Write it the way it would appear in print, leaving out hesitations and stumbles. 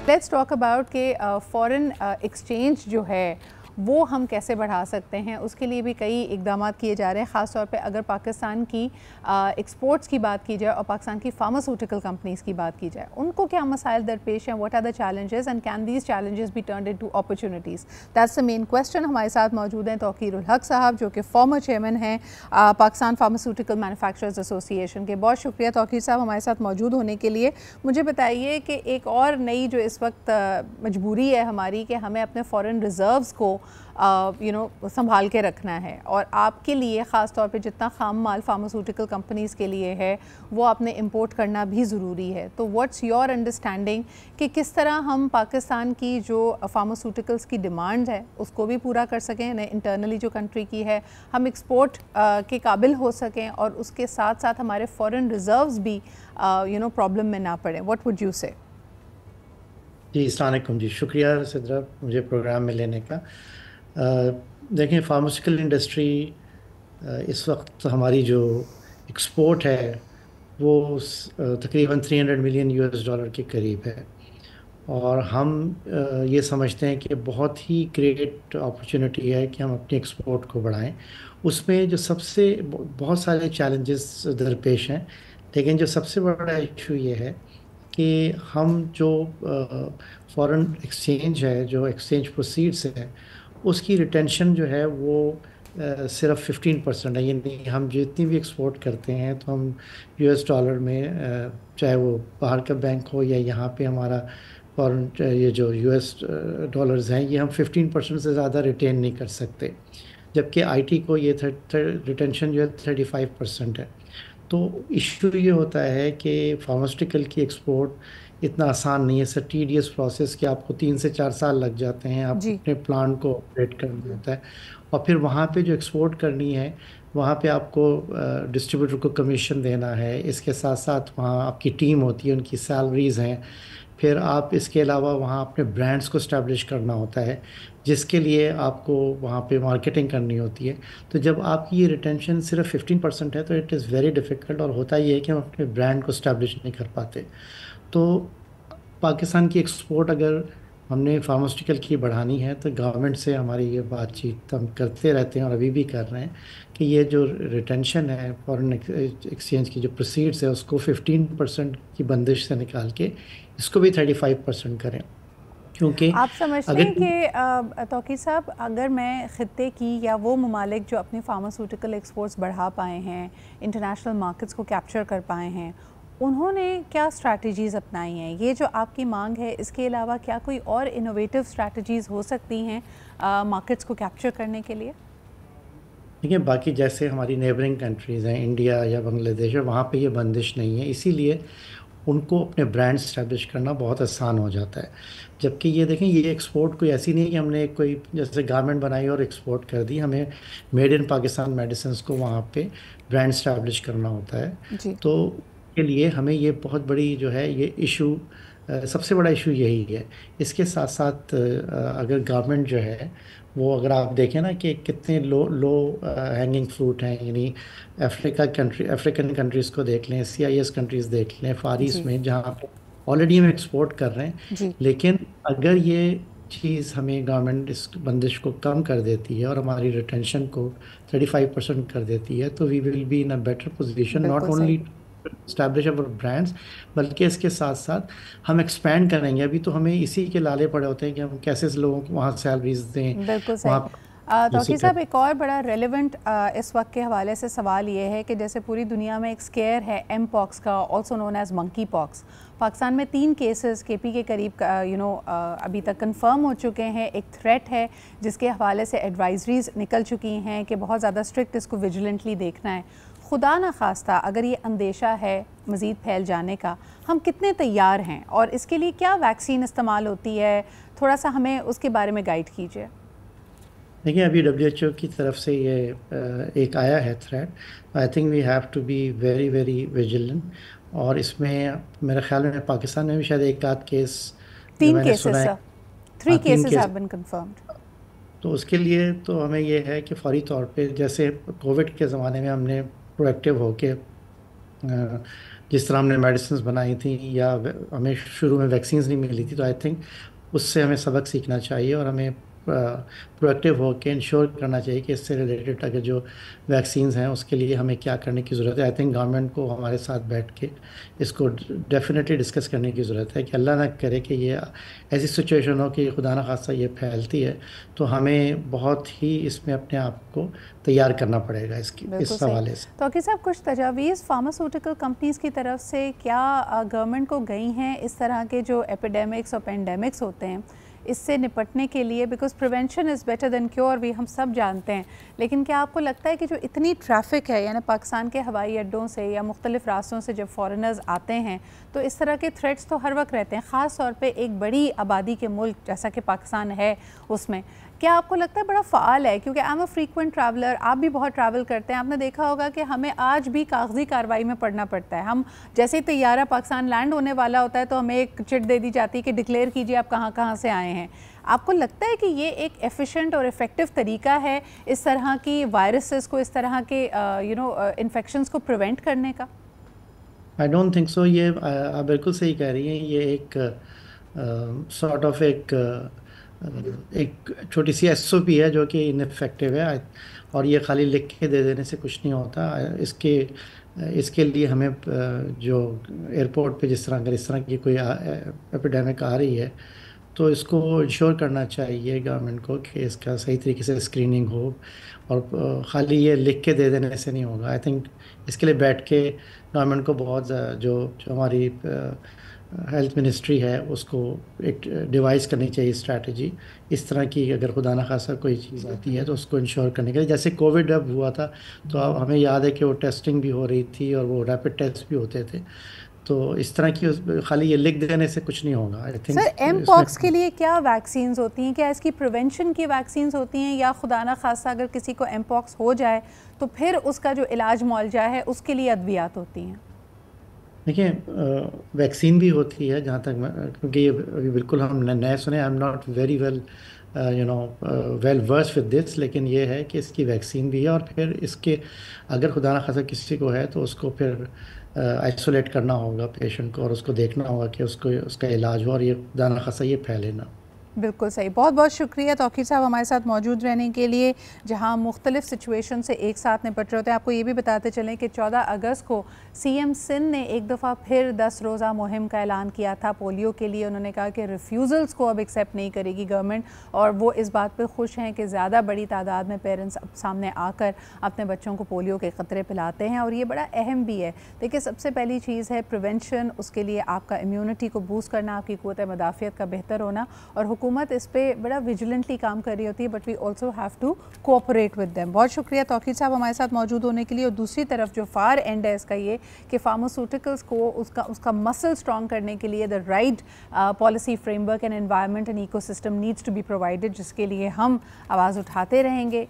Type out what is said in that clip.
Let's talk about कि foreign exchange जो है वो हम कैसे बढ़ा सकते हैं। उसके लिए भी कई इकदाम किए जा रहे हैं, ख़ास तौर पे अगर पाकिस्तान की एक्सपोर्ट्स की बात की जाए और पाकिस्तान की फार्मास्यूटिकल कंपनीज़ की बात की जाए, उनको क्या मसाइल दरपेश हैं, what are the challenges and can these challenges be turned into opportunities. That's the main question. हमारे साथ मौजूद हैं तौकीर उल हक साहब, जो कि फॉर्मर चेयरमैन हैं पाकिस्तान फार्मास्यूटिकल मैन्युफैक्चरर्स एसोसिएशन के। बहुत शुक्रिया तौकीर साहब हमारे साथ मौजूद होने के लिए। मुझे बताइए कि एक और नई जो इस वक्त मजबूरी है हमारी कि हमें अपने फ़ॉरेन रिज़र्व्स को संभाल के रखना है, और आपके लिए ख़ास तौर पे जितना खाम माल फार्मास्यूटिकल कंपनीज़ के लिए है वो आपने इंपोर्ट करना भी ज़रूरी है। तो व्हाट्स योर अंडरस्टैंडिंग कि किस तरह हम पाकिस्तान की जो फार्मास्यूटिकल्स की डिमांड है उसको भी पूरा कर सकें, इंटरनली जो कंट्री की है हम एक्सपोर्ट के काबिल हो सकें, और उसके साथ साथ हमारे फ़ॉरेन रिज़र्व्स भी प्रॉब्लम में ना पड़े। व्हाट वुड यू से? जी अस्सलाम वालेकुम जी, शुक्रिया सिद्रा मुझे प्रोग्राम में लेने का। देखें, फार्मास्यूटिकल इंडस्ट्री इस वक्त हमारी जो एक्सपोर्ट है वो तकरीबन 300 मिलियन यूएस डॉलर के करीब है, और हम ये समझते हैं कि बहुत ही ग्रेट अपॉर्चुनिटी है कि हम अपनी एक्सपोर्ट को बढ़ाएं। उसमें जो सबसे बहुत सारे चैलेंजेस दरपेश हैं, लेकिन जो सबसे बड़ा इशू ये है कि हम जो फॉरेन एक्सचेंज है, जो एक्सचेंज प्रोसीड्स है, उसकी रिटेंशन जो है वो सिर्फ 15% है। यानी हम जितनी भी एक्सपोर्ट करते हैं तो हम यूएस डॉलर में, चाहे वो बाहर का बैंक हो या यहाँ पे हमारा फॉरेन, ये जो यूएस डॉलर्स हैं, ये हम 15% से ज़्यादा रिटेन नहीं कर सकते, जबकि आईटी को ये रिटेंशन जो है 35% है। तो इशू ये होता है कि फार्मास्यूटिकल की एक्सपोर्ट इतना आसान नहीं है, सर टीडियस प्रोसेस कि आपको 3 से 4 साल लग जाते हैं, आप जी। अपने प्लांट को ऑपरेट करना होता है, और फिर वहाँ पे जो एक्सपोर्ट करनी है वहाँ पे आपको डिस्ट्रीब्यूटर को कमीशन देना है, इसके साथ साथ वहाँ आपकी टीम होती है, उनकी सैलरीज़ हैं, फिर आप इसके अलावा वहाँ अपने ब्रांड्स को स्टैब्लिश करना होता है, जिसके लिए आपको वहाँ पे मार्केटिंग करनी होती है। तो जब आपकी ये रिटेंशन सिर्फ 15% है तो इट इज़ वेरी डिफ़िकल्ट, और होता ये है कि हम अपने ब्रांड को स्टैब्लिश नहीं कर पाते। तो पाकिस्तान की एक्सपोर्ट अगर हमने फार्मास्यूटिकल की बढ़ानी है तो गवर्नमेंट से हमारी ये बातचीत हम करते रहते हैं और अभी भी कर रहे हैं कि ये जो रिटेंशन है फॉरेन एक्सचेंज की जो प्रोसीड्स है उसको 15% की बंदिश से निकाल के इसको भी 35% करें, क्योंकि आप समझते अगर हैं कि तौकीर साहब, अगर मैं ख़ित्ते की या वो ममालिक जो अपनी फार्मास्यूटिकल एक्सपोर्ट्स बढ़ा पाए हैं, इंटरनेशनल मार्केट्स को कैप्चर कर पाए हैं, उन्होंने क्या स्ट्रैटेजीज़ अपनाई हैं? ये जो आपकी मांग है, इसके अलावा क्या कोई और इनोवेटिव स्ट्रैटेजीज़ हो सकती हैं मार्केट्स को कैप्चर करने के लिए? देखिए, बाकी जैसे हमारी नेबरिंग कंट्रीज़ हैं, इंडिया या बांग्लादेश है, वहाँ पे ये बंदिश नहीं है, इसीलिए उनको अपने ब्रांड स्टैब्लिश करना बहुत आसान हो जाता है। जबकि ये देखें, ये एक्सपोर्ट कोई ऐसी नहीं है कि हमने कोई जैसे गारमेंट बनाई और एक्सपोर्ट कर दी, हमें मेड इन पाकिस्तान मेडिसिन को वहाँ पे ब्रांड स्टैब्लिश करना होता है। जी। तो के लिए हमें ये बहुत बड़ी जो है ये इशू, सबसे बड़ा इशू यही है। इसके साथ साथ अगर गवर्नमेंट जो है वो, अगर आप देखें ना कि कितने लो लो हैंगिंग फ्रूट हैं, यानी अफ्रीकन कंट्रीज़ को देख लें, सीआईएस कंट्रीज़ देख लें, फार ईस्ट जी। में जहाँ पे ऑलरेडी हम एक्सपोर्ट कर रहे हैं, जी। लेकिन अगर ये चीज़ हमें गवर्नमेंट इस बंदिश को कम कर देती है और हमारी रिटेंशन को 35% कर देती है, तो we will be in a better position, not बिल्कुल सही। ओनली स्टैब्लिश अवर ब्रांड्स, बल्कि इसके साथ साथ हम एक्सपैंड करेंगे। अभी तो हमें इसी के लाले पड़े होते हैं कि हम कैसे लोगों को वहाँ सैलरीज दें, बिल्कुल सही। वहाँ तौकीर साहब, एक और बड़ा रेलेवेंट इस वक्त के हवाले से सवाल ये है कि जैसे पूरी दुनिया में एक स्केयर है एम पॉक्स का, also known as monkey pox. Pakistan में 3 केसेस केपी के करीब अभी तक कंफर्म हो चुके हैं। एक थ्रेट है जिसके हवाले से एडवाइजरीज निकल चुकी हैं कि बहुत ज़्यादा स्ट्रिक्ट इसको विजिलेंटली देखना है। खुदा न खास्ता अगर ये अंदेशा है मज़ीद फैल जाने का, हम कितने तैयार हैं और इसके लिए क्या वैक्सीन इस्तेमाल होती है? थोड़ा सा हमें उसके बारे में गाइड कीजिए। देखिए, अभी डब्ल्यूएचओ की तरफ से ये एक आया है threat. I think we have to be very very vigilant, और इसमें मेरे ख्याल में पाकिस्तान में भी शायद एक आध केस जो 3 मैंने सुना केसेस है। सर, 3 हाँ, 3 cases case. Have been confirmed. तो उसके लिए तो हमें ये है कि फौरी तौर पे, जैसे कोविड के ज़माने में हमने प्रोएक्टिव होके जिस तरह हमने मेडिसिन बनाई थी या हमें शुरू में वैक्सीन नहीं मिली थी, तो आई थिंक उससे हमें सबक सीखना चाहिए और हमें प्रोएक्टिव होकर इंश्योर करना चाहिए कि इससे रिलेटेड अगर जो वैक्सीन्स हैं उसके लिए हमें क्या करने की ज़रूरत है। आई थिंक गवर्नमेंट को हमारे साथ बैठ के इसको डेफिनेटली डिस्कस करने की ज़रूरत है कि अल्लाह ना करे कि ये ऐसी सिचुएशन हो कि खुदा न खास्ता ये फैलती है, तो हमें बहुत ही इसमें अपने आप को तैयार करना पड़ेगा इस हवाले से। तो साहब, कुछ तजावीज़ फार्मास्यूटिकल कंपनीज़ की तरफ से क्या गवर्नमेंट को गई हैं इस तरह के जो एपिडेमिक्स और पेंडेमिक्स होते हैं इससे निपटने के लिए? Because prevention is better than cure, भी हम सब जानते हैं, लेकिन क्या आपको लगता है कि जो इतनी ट्रैफिक है, यानी पाकिस्तान के हवाई अड्डों से या मुख्तलिफ़ रास्तों से जब फॉरेनर्स आते हैं तो इस तरह के थ्रेट्स तो हर वक्त रहते हैं, ख़ास तौर पे एक बड़ी आबादी के मुल्क जैसा कि पाकिस्तान है उसमें, क्या आपको लगता है बड़ा फ़ाल है? क्योंकि I am a frequent traveller, आप भी बहुत ट्रैवल करते हैं, आपने देखा होगा कि हमें आज भी कागजी कार्रवाई में पड़ना पड़ता है। हम जैसे ही तैयारा पाकिस्तान लैंड होने वाला होता है तो हमें एक चिट दे दी जाती है कि डिक्लेयर कीजिए आप कहाँ कहाँ से आए हैं। आपको लगता है कि ये एक एफिशिएंट और इफ़ेक्टिव तरीका है इस तरह की वायरसेस को, इस तरह के इन्फेक्शंस को प्रिवेंट करने का? I don't think so. ये आप बिल्कुल सही कह रही हैं। ये एक सॉर्ट ऑफ एक छोटी सी एसओपी है जो कि इनफेक्टिव है, और ये खाली लिख के दे देने से कुछ नहीं होता। इसके लिए हमें जो एयरपोर्ट पे जिस तरह अगर इस तरह की कोई एपिडेमिक आ रही है तो इसको इंश्योर करना चाहिए गवर्नमेंट को कि इसका सही तरीके से स्क्रीनिंग हो, और ख़ाली ये लिख के दे देने से नहीं होगा। आई थिंक इसके लिए बैठ के गवर्नमेंट को बहुत जो हमारी हेल्थ मिनिस्ट्री है उसको एक डिवाइस करनी चाहिए स्ट्रैटेजी इस तरह की, अगर खुदा न खासा कोई चीज़ आती है तो उसको इंश्योर करने के लिए। जैसे कोविड अब हुआ था तो अब हमें याद है कि वो टेस्टिंग भी हो रही थी और वो रैपिड टेस्ट भी होते थे, तो इस तरह की खाली ये लिख देने से कुछ नहीं होगा। आई थिंक सर, एमपॉक्स के लिए क्या वैक्सीन्स होती हैं? क्या इसकी प्रिवेंशन की वैक्सीन्स होती हैं, या खुदा न खासा अगर किसी को एमपॉक्स हो जाए तो फिर उसका जो इलाज मौलजा है उसके लिए अद्वियात होती हैं? देखिए, वैक्सीन भी होती है जहाँ तक क्योंकि ये अभी बिल्कुल हम नए सुने, I am not very well well versed with this, लेकिन ये है कि इसकी वैक्सीन भी है, और फिर इसके अगर खुदा न खासा किसी को है तो उसको फिर आइसोलेट करना होगा पेशेंट को, और उसको देखना होगा कि उसका इलाज हो और ये खुदा न खासा ये फैले ना। बिल्कुल सही। बहुत बहुत शुक्रिया तौकीर साहब हमारे साथ मौजूद रहने के लिए, जहां मुख्तलिफ सिचुएशन से एक साथ निपट रहे होते हैं। आपको ये भी बताते चलें कि 14 अगस्त को सीएम सिंध ने एक दफ़ा फिर 10 रोज़ा मुहिम का ऐलान किया था पोलियो के लिए। उन्होंने कहा कि रिफ्यूज़ल्स को अब एक्सेप्ट नहीं करेगी गवर्नमेंट, और वो इस बात पर खुश हैं कि ज़्यादा बड़ी तादाद में पेरेंट्स अब सामने आकर अपने बच्चों को पोलियो के ख़तरे पिलाते हैं, और ये बड़ा अहम भी है। देखिए, सबसे पहली चीज़ है प्रिवेंशन, उसके लिए आपका इम्यूनिटी को बूस्ट करना, आपकी क़ुव्वत मदाफ़ियत का बेहतर होना, और हुकूमत इस पे बड़ा विजिलेंटली काम कर रही होती है, but we also have to cooperate with them. बहुत शुक्रिया तौकीर साहब हमारे साथ मौजूद होने के लिए। और दूसरी तरफ जो फार एंड है इसका ये कि फार्मास्यूटिकल्स को उसका मसल स्ट्रॉन्ग करने के लिए the right policy framework and environment and ecosystem needs to be provided, जिसके लिए हम आवाज़ उठाते रहेंगे।